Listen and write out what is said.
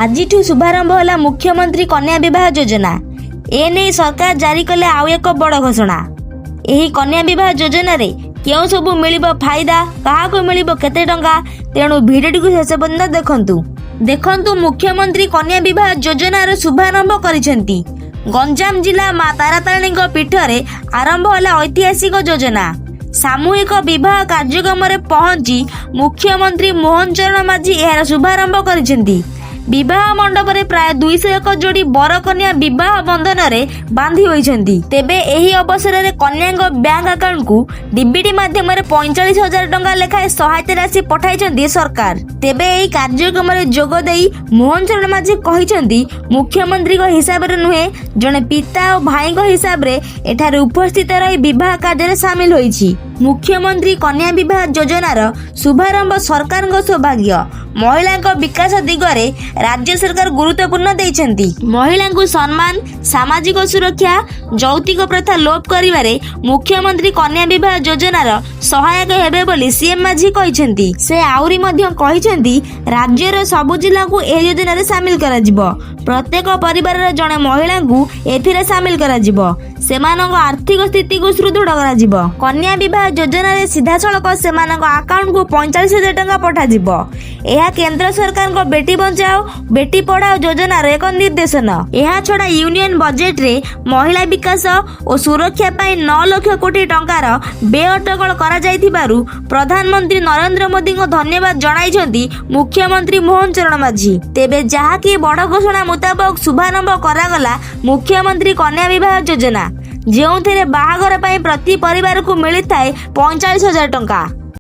आज शुभारंभ है मुख्यमंत्री कन्या विवाह योजना। एने सरकार जारी कले आउ एक बड़ घोषणा। यही कन्या विवाह योजना रे क्यों सब मिलिबो फायदा, काहाको मिलिबो केते टंका, तेणु भिडियो को शेष पर्यंत देखंतु। मुख्यमंत्री कन्या विवाह योजना रो शुभारंभ करिसेंती। गंजाम जिला मा तारातारिणी पीठरे आरंभ होला ऐतिहासिक योजना। सामूहिक विवाह कार्यक्रम रे पहुंची मुख्यमंत्री मोहन चरण माझी यार शुभारंभ करिसेंती। विवाह मंडप रे प्राय 201 जोड़ी बर कन्या विवाह बंधन रे बांधी होइछंती। तेबे एही अवसर रे कन्यांग बैंक अकाउंट को डीबीटी माध्यम रे 45,000 टंका लेखाए सहायता राशि पठाइछंती सरकार। तेबे एही कार्यक्रम रे जोग देई मोहन चरण माझी कहिछंती मुख्यमंत्री को हिसाब रे नुहे, जने पिता और भाई को हिसाब रे एठारे उपस्थित रही विवाह कार्य रे शामिल होइछि। मुख्यमंत्री कन्या विवाह योजनार शुभारंभ सरकार सौभाग्य। महिला विकास दिगरे राज्य सरकार गुरुत्वपूर्ण देइछंती। महिला को सम्मान, सामाजिक सुरक्षा, जौतिक प्रथा लोप करिवारे मुख्यमंत्री कन्या विवाह योजनार सहायक हेबे बोली सीएम माझी कहिछंती। से आउरी मध्य कहिछंती राज्यर सबु जिला को ए योजना रे शामिल करा जिवो। प्रत्येक परिवार रे जणे महिला को एथिरे शामिल करा जिवो। सेमानक आर्थिक स्थिति को सुदृढ़ करा जिवो। कन्या विवाह योजना रे सीधा सड़क सेमानक अकाउंट को 45,000 टंका पठा जिवो। यह केंद्र सरकार को बेटी बचाओ बेटी पढ़ाओ योजना रे एक निर्देशन। यह छड़ा यूनियन बजेट रे महिला विकास और सुरक्षा पाई 9 लाख कोटी टंकार बेअटकल करा जाइथिबारु प्रधानमंत्री नरेंद्र मोदी को धन्यवाद जणाइछंती मुख्यमंत्री मोहन चरण माझी। तेबे जहा कि बड़ घोषणा मुताबक शुभारंभ करागला मुख्यमंत्री कन्या विवाह योजना, जो बाहाघर प्रति परिवार को मिली थाए 45,000 टंका।